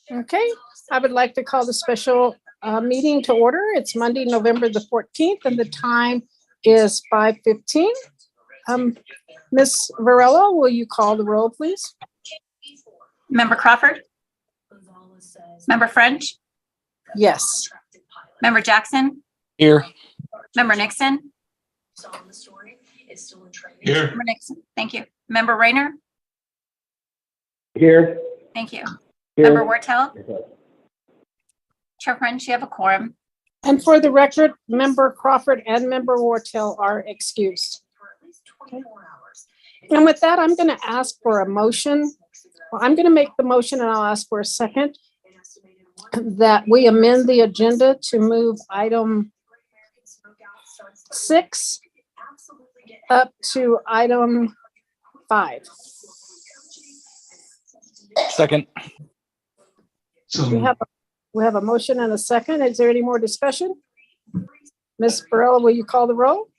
Okay, I would like to call the special meeting to order. It's Monday, November the 14th, and the time is 5:15. Ms. Varela, will you call the roll, please? Member Crawford? Member French? Yes. Member Jackson? Here. Member Nixon? Here. Member Nixon, thank you. Member Rayner? Here. Thank you. Here. Member Wartell? Chair French, you have a quorum. And for the record, Member Crawford and Member Wartell are excused. Okay. And with that, I'm going to ask for a motion. Well, I'm going to make the motion and I'll ask for a second that we amend the agenda to move item 6 up to item 5. Second. We have a motion and a second. Is there any more discussion? Ms. Varela, will you call the roll?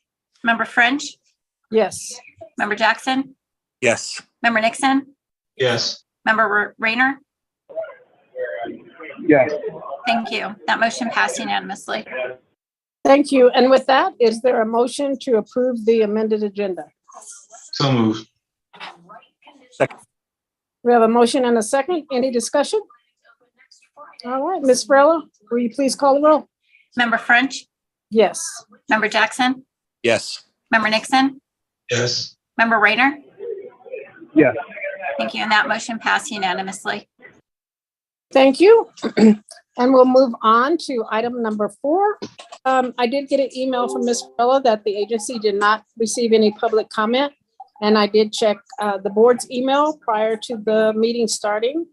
Member French? Yes. Member Jackson? Yes. Member Nixon? Yes. Member Rayner? Yes. Thank you. That motion passed unanimously. Thank you. And with that, is there a motion to approve the amended agenda? So moved. Second. We have a motion and a second. Any discussion? All right, Ms. Varela, will you please call the roll? Member French? Yes. Member Jackson? Yes. Member Nixon? Yes. Member Rayner? Yes. Thank you. And that motion passed unanimously. Thank you. And we'll move on to item number 4. I did get an email from Ms. Varela that the agency did not receive any public comment. And I did check the board's email prior to the meeting starting,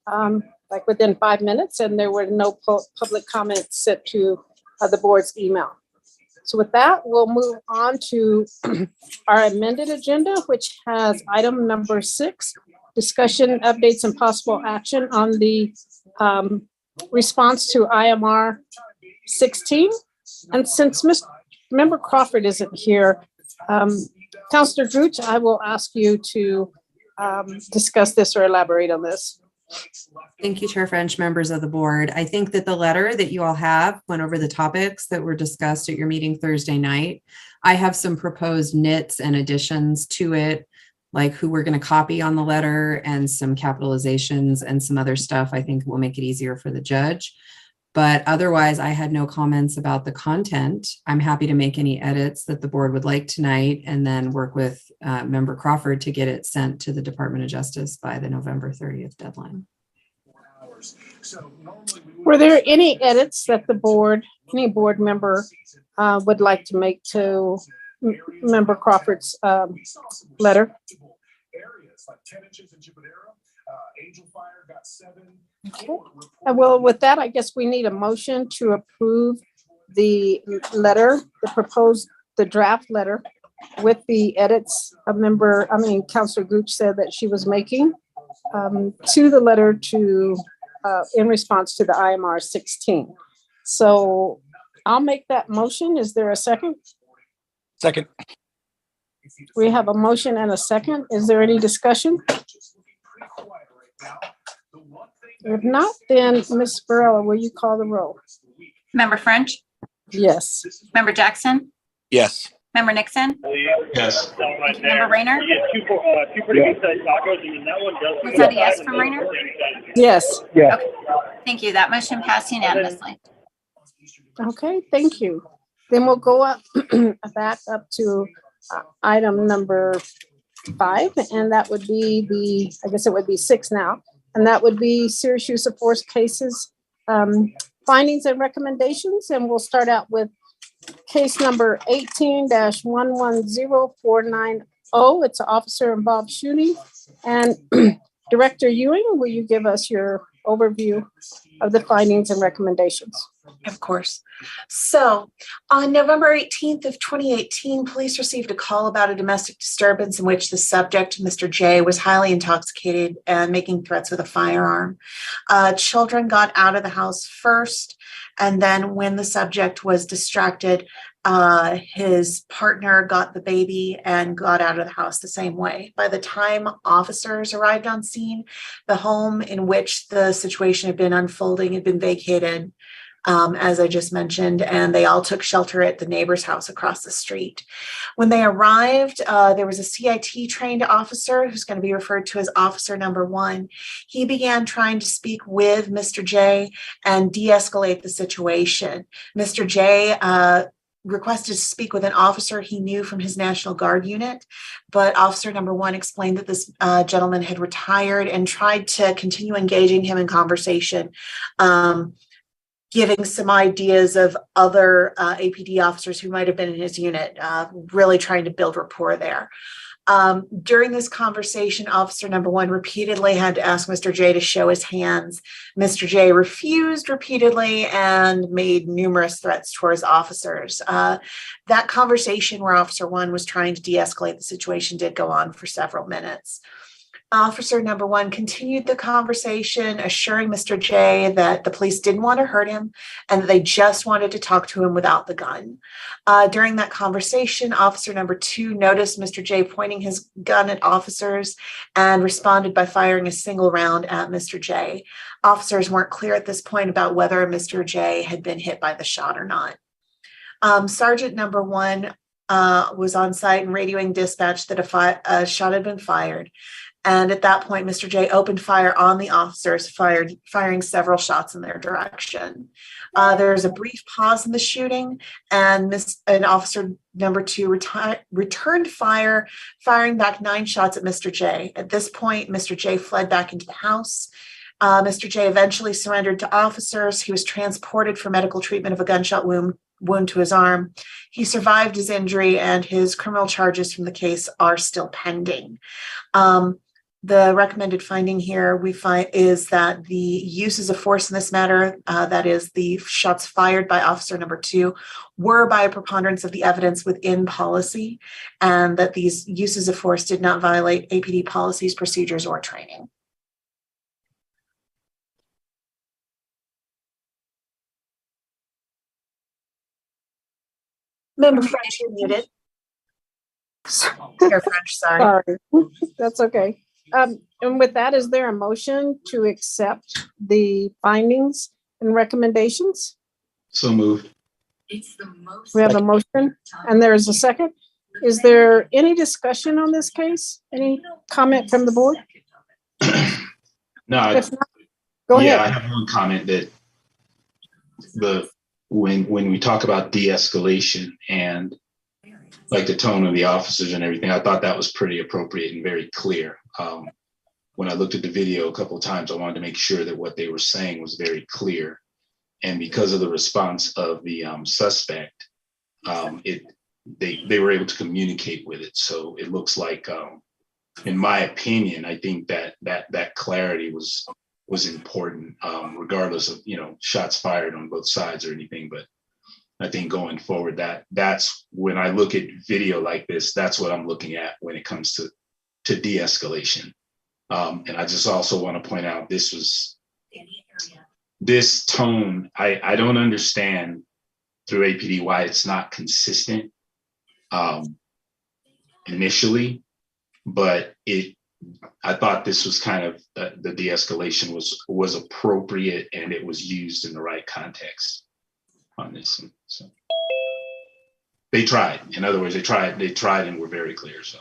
like within 5 minutes, and there were no public comments sent to the board's email. So with that, we'll move on to our amended agenda, which has item number 6, discussion, updates, and possible action on the response to IMR 16. And since Member Crawford isn't here, Councilor Gooch, I will ask you to discuss this or elaborate on this. Thank you, Chair French, members of the board. I think that the letter that you all have went over the topics that were discussed at your meeting Thursday night. I have some proposed nits and additions to it, like who we're going to copy on the letter and some capitalizations and some other stuff I think will make it easier for the judge. But otherwise, I had no comments about the content. I'm happy to make any edits that the board would like tonight and then work with Member Crawford to get it sent to the Department of Justice by the November 30th deadline. Were there any edits that the board, any board member would like to make to Member Crawford's letter? Okay. Well, with that, I guess we need a motion to approve the letter, the draft letter with the edits Councilor Gooch said that she was making to the letter in response to the IMR 16. So I'll make that motion. Is there a second? Second. We have a motion and a second. Is there any discussion? If not, then Ms. Varela, will you call the roll? Member French? Yes. Member Jackson? Yes. Member Nixon? Yes. Thank you. Member Rayner? Yes. Was that a yes from Rayner? Yes. Yes. Okay. Thank you. That motion passed unanimously. Okay, thank you. Then we'll go up back up to item number 5, and that would be I guess it would be 6 now, and that would be serious use of force cases, findings and recommendations, and we'll start out with case number 18-110490. It's an officer involved shooting, and Director Ewing, will you give us your overview of the findings and recommendations? Of course. So on November 18th of 2018, police received a call about a domestic disturbance in which the subject, Mr. J, was highly intoxicated and making threats with a firearm. Children got out of the house first, and then when the subject was distracted, his partner got the baby and got out of the house the same way. By the time officers arrived on scene, the home in which the situation had been unfolding had been vacated, as I just mentioned, and they all took shelter at the neighbor's house across the street. When they arrived, there was a CIT trained officer who's going to be referred to as Officer Number 1. He began trying to speak with Mr. J and de-escalate the situation. Mr. J requested to speak with an officer he knew from his National Guard unit, but Officer Number 1 explained that this gentleman had retired and tried to continue engaging him in conversation, giving some ideas of other APD officers who might have been in his unit, really trying to build rapport there. During this conversation, Officer Number 1 repeatedly had to ask Mr. J to show his hands. Mr. J refused repeatedly and made numerous threats towards officers. That conversation where Officer 1 was trying to de-escalate the situation did go on for several minutes. Officer Number 1 continued the conversation, assuring Mr. J that the police didn't want to hurt him and that they just wanted to talk to him without the gun. During that conversation, Officer Number 2 noticed Mr. J pointing his gun at officers and responded by firing a single round at Mr. J. Officers weren't clear at this point about whether Mr. J had been hit by the shot or not. Sergeant Number 1 was on site and radioing dispatch that a shot had been fired. And at that point, Mr. J opened fire on the officers, firing several shots in their direction. There was a brief pause in the shooting, and Officer Number 2 returned fire, firing back 9 shots at Mr. J. At this point, Mr. J fled back into the house. Mr. J eventually surrendered to officers. He was transported for medical treatment of a gunshot wound to his arm. He survived his injury, and his criminal charges from the case are still pending. The recommended finding here we find is that the uses of force in this matter, that is the shots fired by Officer Number 2, were by a preponderance of the evidence within policy, and that these uses of force did not violate APD policies, procedures, or training. Member French, you're muted. Member French, sorry. That's okay. And with that, is there a motion to accept the findings and recommendations? So moved. We have a motion and there is a second. Is there any discussion on this case? Any comment from the board? No, If not, go I ahead. have one comment that when we talk about de-escalation and like the tone of the officers and everything, I thought that was pretty appropriate and very clear. When I looked at the video a couple of times, I wanted to make sure that what they were saying was very clear. And because of the response of the suspect, they were able to communicate with it. So it looks like, in my opinion, I think that clarity was important, regardless of shots fired on both sides or anything. But I think going forward, that's when I look at video like this, that's what I'm looking at when it comes to de-escalation. And I just also want to point out this tone, I don't understand through APD why it's not consistent initially, but I thought this was kind of the de-escalation was appropriate and it was used in the right context on this one. So they tried. In other words, they tried and were very clear. So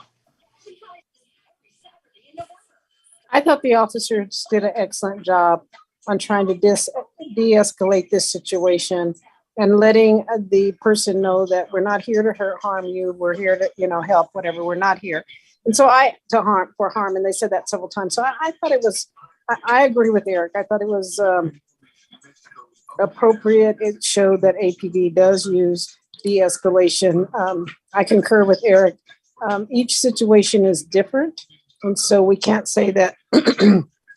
I thought the officers did an excellent job on trying to de-escalate this situation and letting the person know that we're not here to harm you. We're here to, help, whatever. We're not here. And so for harm. And they said that several times. So I thought it was, I agree with Eric. I thought it was appropriate. It showed that APD does use de-escalation. I concur with Eric. Each situation is different. And so we can't say that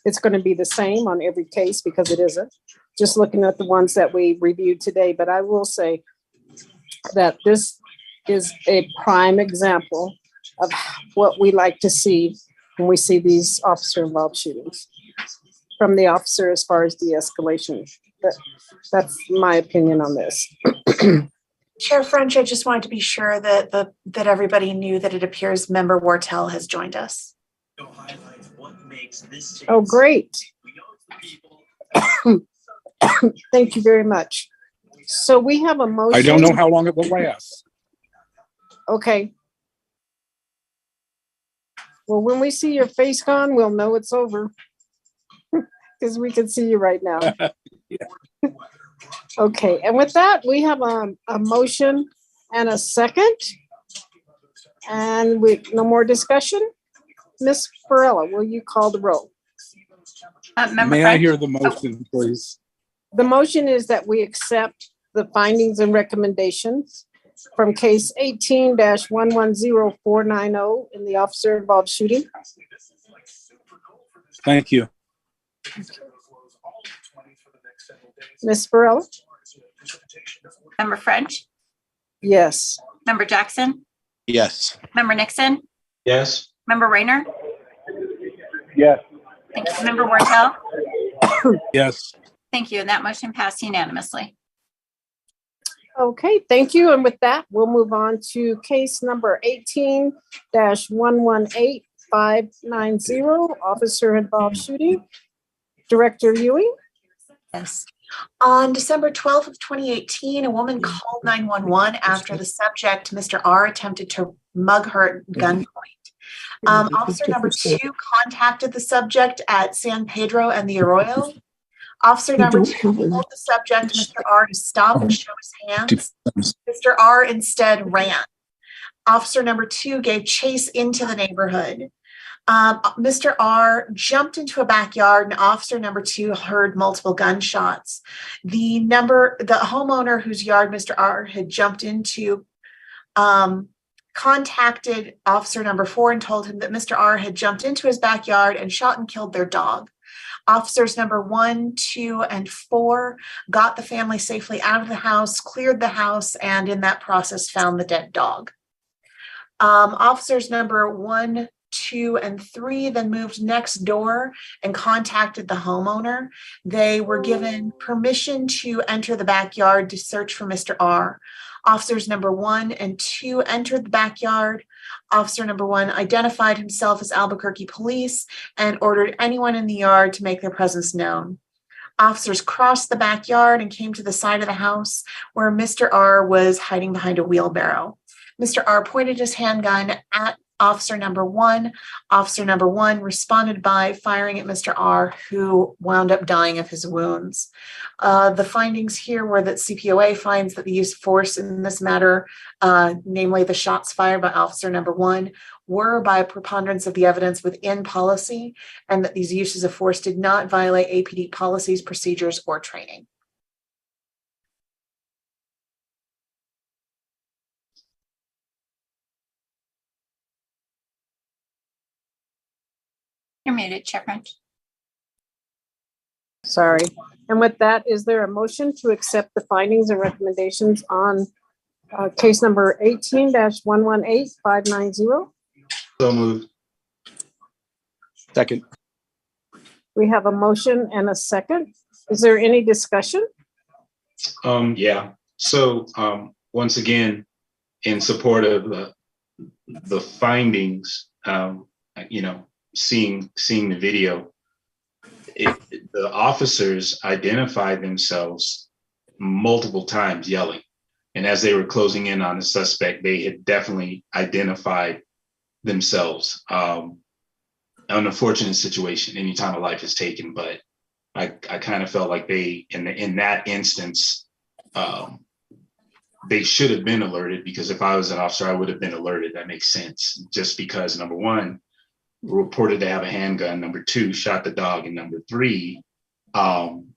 it's going to be the same on every case because it isn't. just looking at the ones that we reviewed today, but I will say that this is a prime example of what we like to see when we see these officer-involved shootings from the officer as far as de-escalation. That's my opinion on this. Chair French, I just wanted to be sure that that everybody knew that it appears Member Wartell has joined us. Oh, great. Thank you very much. So we have a motion. I don't know how long it will last. Okay. Well, when we see your face gone, we'll know it's over. Because we can see you right now. Okay, and with that, we have a motion and a second. And no more discussion. Ms. Farella, will you call the roll? Member May I French? hear the motion, please? The motion is that we accept the findings and recommendations from case 18-110490 in the officer-involved shooting. Thank you. Ms. Farella? Member French? Yes. Member Jackson? Yes. Member Nixon? Yes. Member Rayner? Yes. Thank you. Member Wartell? Yes. Thank you. And that motion passed unanimously. Okay, thank you. And with that, we'll move on to case number 18-118590, officer-involved shooting. Director Ewing? Yes. On December 12th of 2018, a woman called 911 after the subject, Mr. R, attempted to mug her at gunpoint. Officer number 2 contacted the subject at San Pedro and the Arroyo. Officer number 2 told the subject, Mr. R, to stop and show his hands. Mr. R instead ran. Officer number 2 gave chase into the neighborhood. Mr. R jumped into a backyard and officer number 2 heard multiple gunshots. The homeowner whose yard Mr. R had jumped into contacted officer number 4 and told him that Mr. R had jumped into his backyard and shot and killed their dog. Officers number 1, 2, and 4 got the family safely out of the house, cleared the house, and in that process found the dead dog. Officers number 1, 2, and 3 then moved next door and contacted the homeowner. They were given permission to enter the backyard to search for Mr. R. Officers number 1 and 2 entered the backyard. Officer number 1 identified himself as Albuquerque police and ordered anyone in the yard to make their presence known. Officers crossed the backyard and came to the side of the house where Mr. R was hiding behind a wheelbarrow. Mr. R pointed his handgun at officer number 1. Officer number 1 responded by firing at Mr. R, who wound up dying of his wounds. The findings here were that CPOA finds that the use of force in this matter, namely the shots fired by officer number 1, were by a preponderance of the evidence within policy, and that these uses of force did not violate APD policies, procedures, or training. You're muted, Chair French. Sorry. And with that, is there a motion to accept the findings and recommendations on case number 18-118590? So moved. Second. We have a motion and a second. Is there any discussion? Yeah. So once again, in support of the findings, seeing the video, the officers identified themselves multiple times yelling. And as they were closing in on the suspect, they had definitely identified themselves. An unfortunate situation anytime a life is taken, but I kind of felt like they, in that instance, they should have been alerted, because if I was an officer, I would have been alerted. That makes sense. Just because, number 1, reported to have a handgun, number 2, shot the dog, and number 3,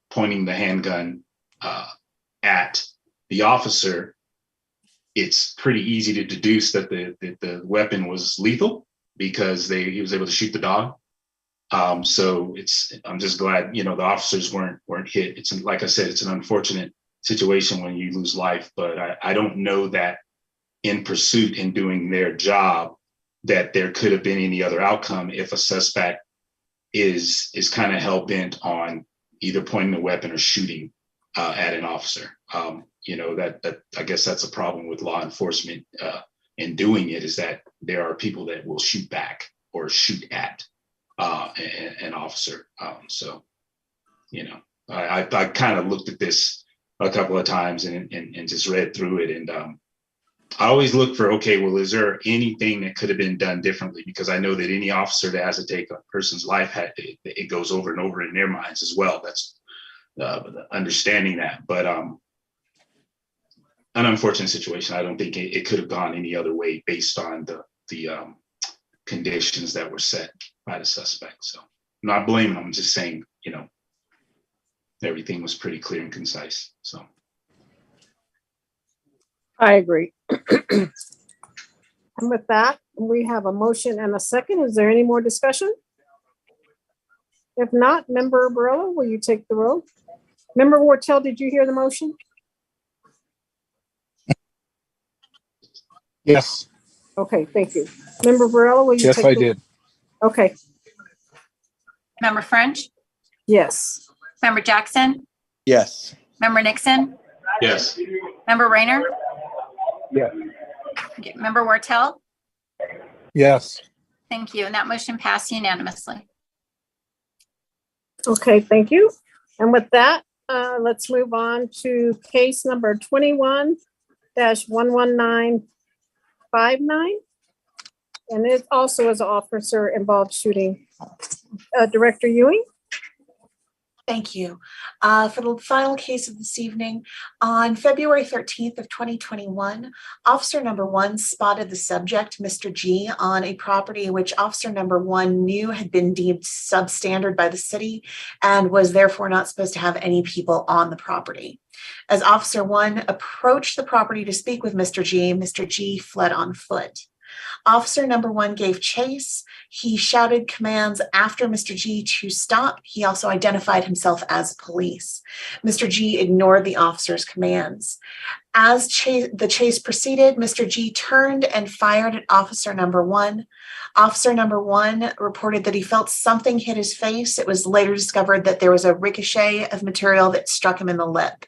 pointing the handgun at the officer, it's pretty easy to deduce that the weapon was lethal, because he was able to shoot the dog. So I'm just glad, the officers weren't hit. It's like I said, it's an unfortunate situation when you lose life, but I don't know that in pursuit in doing their job that there could have been any other outcome if a suspect is kind of hell bent on either pointing a weapon or shooting at an officer. That I guess that's a problem with law enforcement in doing it, is that there are people that will shoot back or shoot at an officer. I kind of looked at this a couple of times and just read through it, and I always look for, okay, well, is there anything that could have been done differently? Because I know that any officer that has to take a person's life, it goes over and over in their minds as well. That's understanding that, but an unfortunate situation. I don't think it could have gone any other way based on the conditions that were set by the suspect. So I'm not blaming them. I'm just saying, everything was pretty clear and concise. So I agree. And with that, we have a motion and a second. Is there any more discussion? If not, Member Barilla, will you take the roll? Member Wartell, did you hear the motion? Yes. Okay, thank you. Member Barilla, will you Yes, take? I did. Okay, Member French, yes. Member Jackson, Yes. Member Nixon, yes, Member Rayner, Yes. okay, Member Wartell. Yes. Thank you. And that motion passed unanimously. Okay, thank you. And with that, let's move on to case number 21-11959. And it also is an officer involved shooting. Director Ewing? Thank you. For the final case of this evening, on February 13th of 2021, Officer Number 1 spotted the subject, Mr. G, on a property which Officer Number 1 knew had been deemed substandard by the city and was therefore not supposed to have any people on the property. As Officer 1 approached the property to speak with Mr. G fled on foot. Officer Number 1 gave chase. He shouted commands after Mr. G to stop. He also identified himself as police. Mr. G ignored the officer's commands. As the chase proceeded, Mr. G turned and fired at Officer Number 1. Officer Number 1 reported that he felt something hit his face. It was later discovered that there was a ricochet of material that struck him in the lip.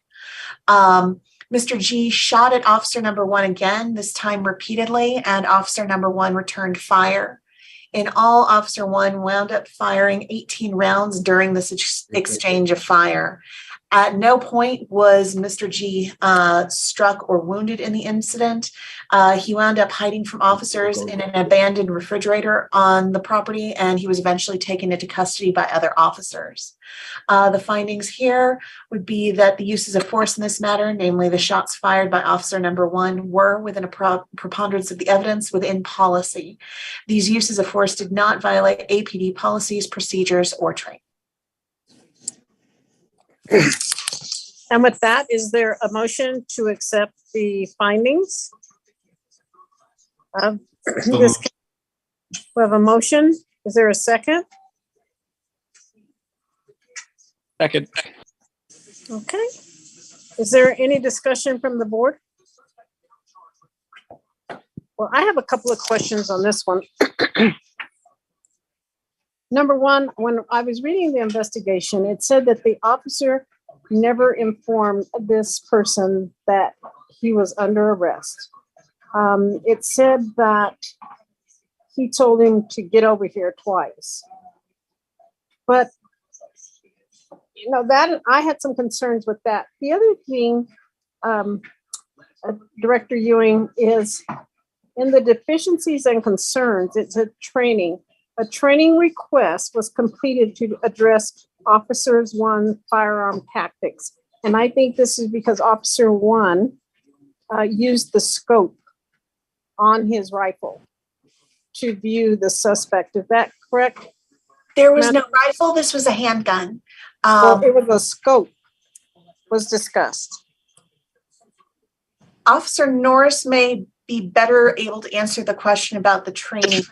Mr. G shot at Officer Number 1 again, this time repeatedly, and Officer Number 1 returned fire. In all, Officer 1 wound up firing 18 rounds during this exchange of fire. At no point was Mr. G struck or wounded in the incident. He wound up hiding from officers in an abandoned refrigerator on the property, and he was eventually taken into custody by other officers. The findings here would be that the uses of force in this matter, namely the shots fired by Officer Number 1, were within a preponderance of the evidence within policy. These uses of force did not violate APD policies, procedures, or training. And with that, is there a motion to accept the findings of this case? We have a motion. Is there a second? Second. Okay. Is there any discussion from the board? Well, I have a couple of questions on this one. Number one, when I was reading the investigation, it said that the officer never informed this person that he was under arrest. It said that he told him to get over here twice. But, that I had some concerns with that. The other thing, Director Ewing, is in the deficiencies and concerns, it's a training. A training request was completed to address Officers 1 firearm tactics. And I think this is because Officer 1 used the scope on his rifle to view the suspect. Is that correct? There was no rifle. This was a handgun. Well, it was a scope was discussed. Officer Norris may be better able to answer the question about the training.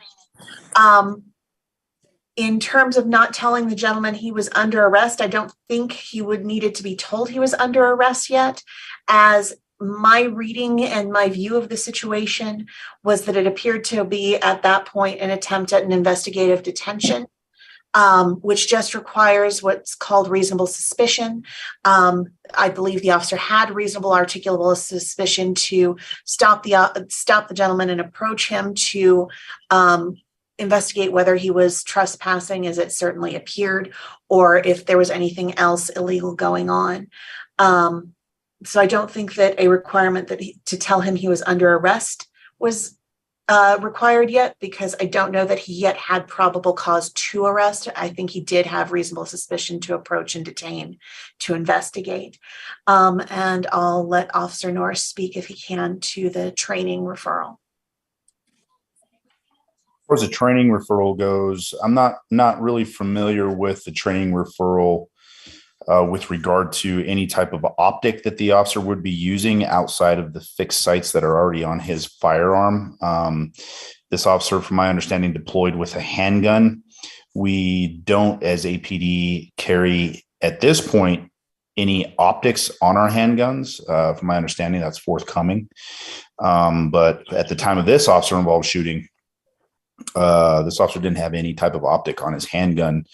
In terms of not telling the gentleman he was under arrest, I don't think he would needed to be told he was under arrest yet, as my reading and my view of the situation was that it appeared to be at that point an attempt at an investigative detention, which just requires what's called reasonable suspicion. I believe the officer had reasonable articulable suspicion to stop the gentleman and approach him to investigate whether he was trespassing, as it certainly appeared, or if there was anything else illegal going on. So I don't think that a requirement to tell him he was under arrest was required yet, because I don't know that he yet had probable cause to arrest. I think he did have reasonable suspicion to approach and detain to investigate. And I'll let Officer Norris speak, if he can, to the training referral. As far as the training referral goes, I'm not really familiar with the training referral with regard to any type of optic that the officer would be using outside of the fixed sights that are already on his firearm. This officer, from my understanding, deployed with a handgun. We don't, as APD, carry at this point any optics on our handguns. From my understanding, that's forthcoming. But at the time of this officer involved shooting, this officer didn't have any type of optic on his handgun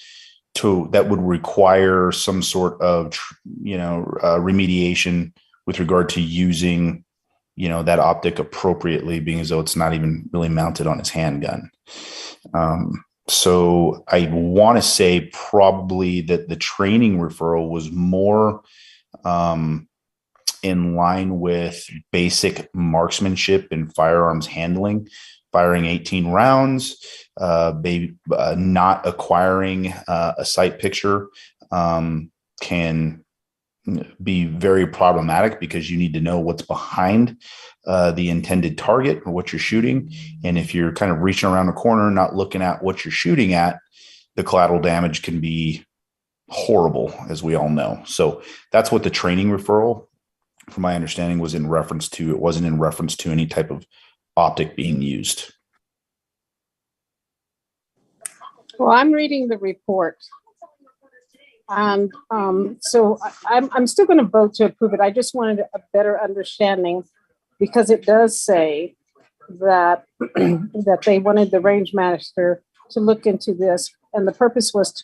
that would require some sort of, remediation with regard to using, that optic appropriately, being as though it's not even really mounted on his handgun. So I want to say probably that the training referral was more in line with basic marksmanship and firearms handling, firing 18 rounds, not acquiring a sight picture can be very problematic, because you need to know what's behind the intended target or what you're shooting. And if you're kind of reaching around the corner, not looking at what you're shooting at, the collateral damage can be horrible, as we all know. So that's what the training referral, from my understanding, was in reference to. It wasn't in reference to any type of optic being used. Well, I'm reading the report. And so I'm still going to vote to approve it. I just wanted a better understanding, because it does say that that they wanted the range master to look into this, and the purpose was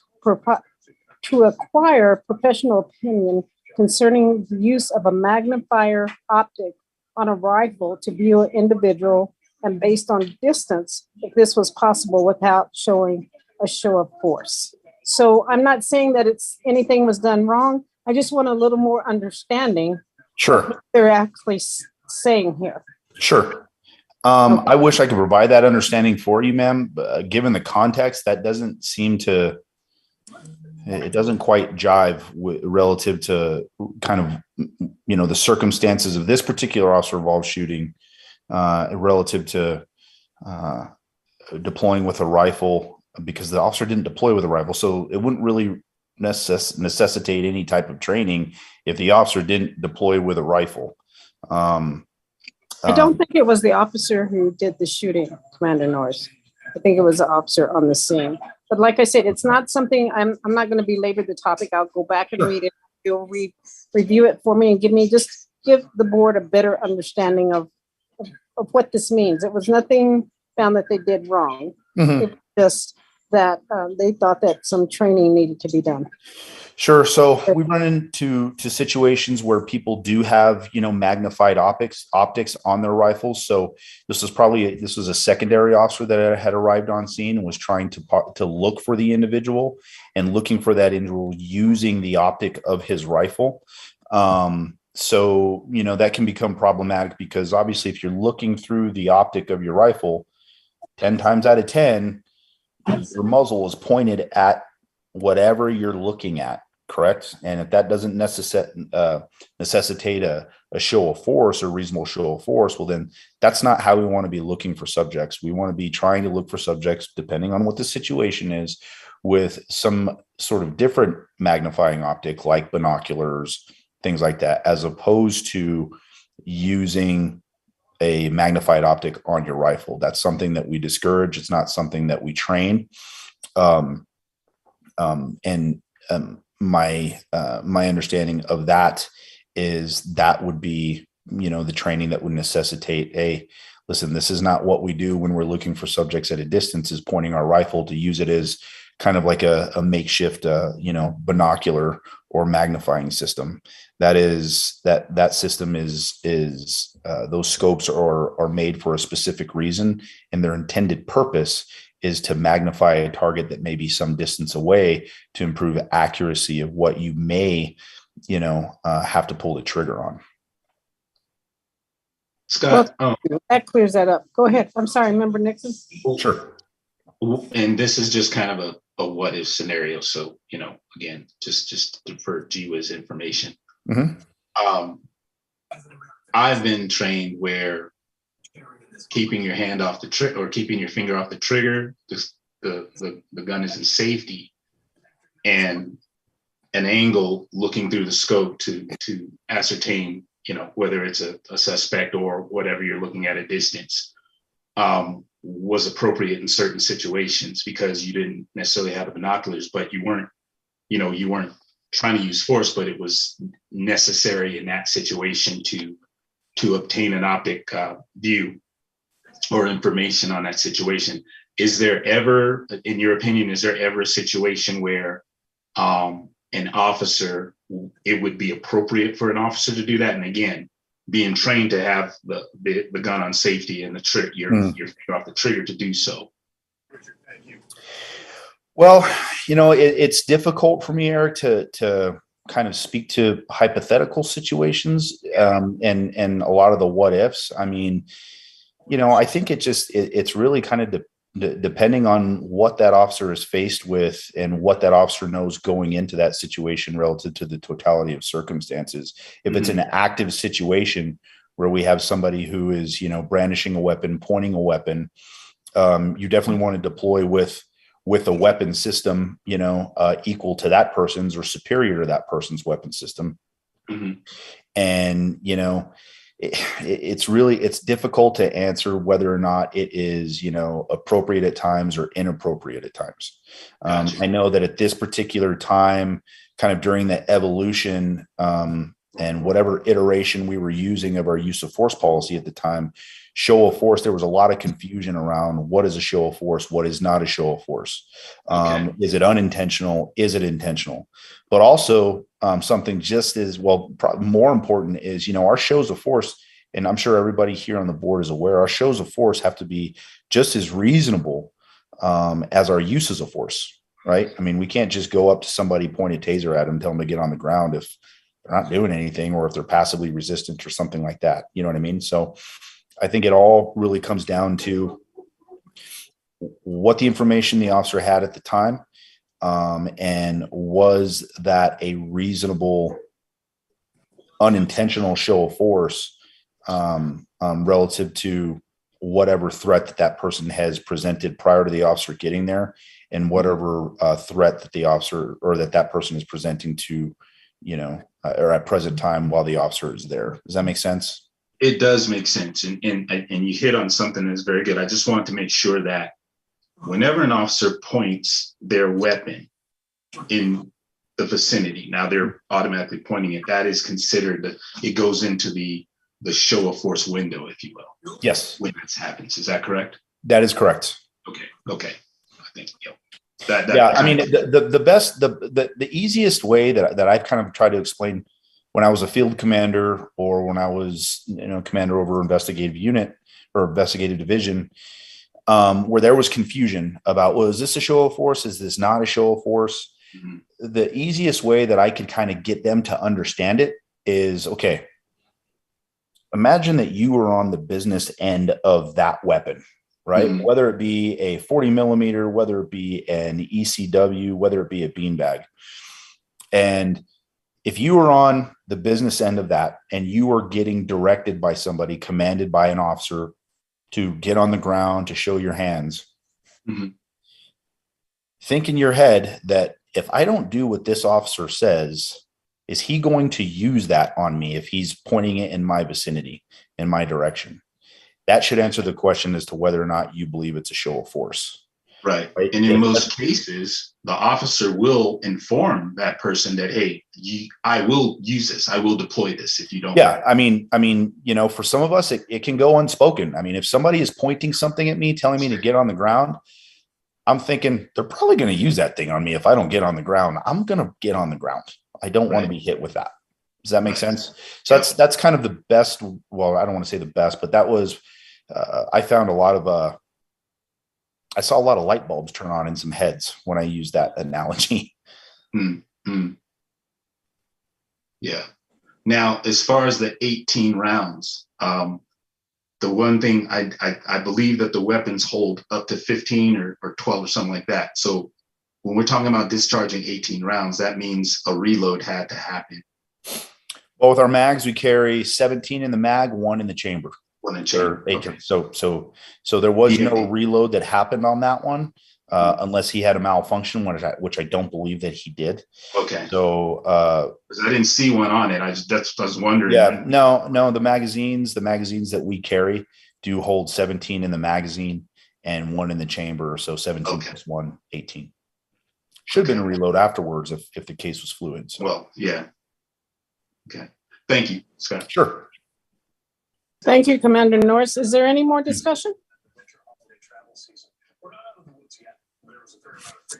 to acquire professional opinion concerning the use of a magnifier optic on a rifle to view an individual, and based on distance, if this was possible without showing a show of force. So I'm not saying that anything was done wrong. I just want a little more understanding. Sure. Of what they're actually saying here. Sure. I wish I could provide that understanding for you, ma'am. But given the context, that doesn't seem to, it doesn't quite jive relative to kind of, the circumstances of this particular officer involved shooting, relative to deploying with a rifle, because the officer didn't deploy with a rifle. So it wouldn't really necessitate any type of training if the officer didn't deploy with a rifle. I don't think it was the officer who did the shooting, Commander Norris. I think it was the officer on the scene. But like I said, it's not something, I'm not going to belabor the topic. I'll go back and read it. You'll review it for me and give the board a better understanding of what this means. It was nothing found that they did wrong. Mm-hmm. It was just that they thought that some training needed to be done. Sure. So we run into situations where people do have, magnified optics on their rifles. So this was a secondary officer that had arrived on scene and was trying to look for the individual, and looking for that individual using the optic of his rifle. So, that can become problematic, because obviously if you're looking through the optic of your rifle, 10 times out of 10, your muzzle is pointed at whatever you're looking at, correct? And if that doesn't necessitate a show of force or reasonable show of force, well, then that's not how we want to be looking for subjects. We want to be trying to look for subjects, depending on what the situation is, with some sort of different magnifying optic, like binoculars, things like that, as opposed to using a magnified optic on your rifle. That's something that we discourage. It's not something that we train. My understanding of that is that would be, the training that would necessitate listen, this is not what we do when we're looking for subjects at a distance, is pointing our rifle to use it as kind of like a makeshift, binocular or magnifying system. That system is those scopes are made for a specific reason, and their intended purpose is to magnify a target that may be some distance away to improve accuracy of what you may, have to pull the trigger on. Scott, That clears that up. Go ahead. I'm sorry, Member Nixon. Sure. and this is just kind of a what if scenario. So, again, just for GWIS information. Mm-hmm. I've been trained where keeping your hand off the trigger or keeping your finger off the trigger, the gun is in safety, and an angle looking through the scope to ascertain, whether it's a suspect or whatever you're looking at a distance, was appropriate in certain situations because you didn't necessarily have the binoculars, but you weren't trying to use force, but it was necessary in that situation to obtain an optic view or information on that situation. Is there ever, in your opinion, a situation where an officer, it would be appropriate for an officer to do that? And again, being trained to have the gun on safety and your finger off the trigger to do so. Well, it's difficult for me, Eric, to kind of speak to hypothetical situations and a lot of the what ifs. I mean, I think it's really kind of depending on what that officer is faced with and what that officer knows going into that situation relative to the totality of circumstances. If it's an active situation where we have somebody who is, brandishing a weapon, pointing a weapon, you definitely want to deploy with a weapon system, equal to that person's or superior to that person's weapon system. Mm-hmm. And, it's difficult to answer whether or not it is, appropriate at times or inappropriate at times. Gotcha. I know that at this particular time, kind of during the evolution, and whatever iteration we were using of our use of force policy at the time, show of force, there was a lot of confusion around what is a show of force, what is not a show of force. Okay. Is it unintentional? Is it intentional? But also something just as well, more important is, our shows of force, and I'm sure everybody here on the board is aware, our shows of force have to be just as reasonable as our uses of force, right? I mean, we can't just go up to somebody, point a taser at them, tell them to get on the ground if they're not doing anything, or if they're passively resistant or something like that. You know what I mean? So I think it all really comes down to what the information the officer had at the time, and was that a reasonable, unintentional show of force relative to whatever threat that person has presented prior to the officer getting there, and whatever threat that the officer or that person is presenting to, or at present time while the officer is there. Does that make sense? It does make sense. And you hit on something that's very good. I just want to make sure that whenever an officer points their weapon in the vicinity, now they're automatically pointing it, that is considered, it goes into the show of force window, if you will. Yes. When this happens. Is that correct? That is correct. Okay. I think, I mean, the easiest way that I've kind of tried to explain when I was a field commander, or when I was, commander over investigative unit or investigative division, where there was confusion about, well, is this a show of force? Is this not a show of force? Mm-hmm. The easiest way that I could kind of get them to understand it is, okay, imagine that you were on the business end of that weapon, right? Mm-hmm. Whether it be a 40 millimeter, whether it be an ECW, whether it be a beanbag. And if you were on the business end of that and you were getting directed by somebody, commanded by an officer to get on the ground, to show your hands, mm-hmm. think in your head that if I don't do what this officer says, is he going to use that on me if he's pointing it in my vicinity, in my direction? That should answer the question as to whether or not you believe it's a show of force. Right. Right. And in most cases, the officer will inform that person that, hey, I will use this. I will deploy this if you don't. Yeah. I mean, for some of us, it can go unspoken. I mean, if somebody is pointing something at me, telling me to get on the ground, I'm thinking they're probably going to use that thing on me. If I don't get on the ground, I'm going to get on the ground. I don't want to be hit with that. Does that make sense? So that's kind of the best. Well, I don't want to say the best, but that was, I found I saw a lot of light bulbs turn on in some heads when I used that analogy. Yeah. Now, as far as the 18 rounds, the one thing I believe that the weapons hold up to 15 or 12 or something like that. So when we're talking about discharging 18 rounds, that means a reload had to happen. Well, with our mags, we carry 17 in the mag, 1 in the chamber. 1 in chamber. Okay. So there was no reload that happened on that one, unless he had a malfunction, which I don't believe that he did. Okay. So because I didn't see one on it. I was wondering. Yeah, no, the magazines that we carry do hold 17 in the magazine and 1 in the chamber. So 17 plus 1, 18. Should have been a reload afterwards if the case was fluid. So. Well, yeah. Okay. Thank you, Scott. Sure. Thank you, Commander Norris. Is there any more discussion?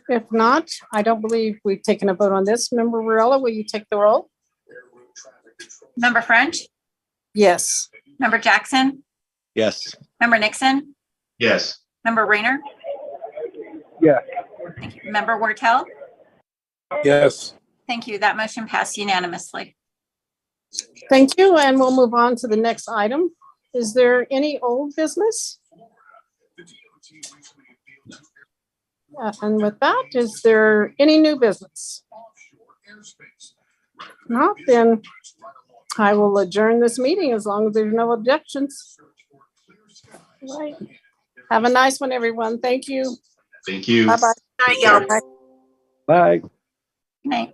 If not, I don't believe we've taken a vote on this. Member Varela, will you take the roll? Member French, Yes. Member Jackson, Yes. Member Nixon, Yes. Member Rayner, Yes. thank you. Member Wortel. Yes. Thank you. That motion passed unanimously. Thank you, and we'll move on to the next item. Is there any old business? And with that, is there any new business? Not, then I will adjourn this meeting as long as there's no objections. Right. Have a nice one, everyone. Thank you. Thank you. Bye-bye. Night, y'all. Bye. Good night.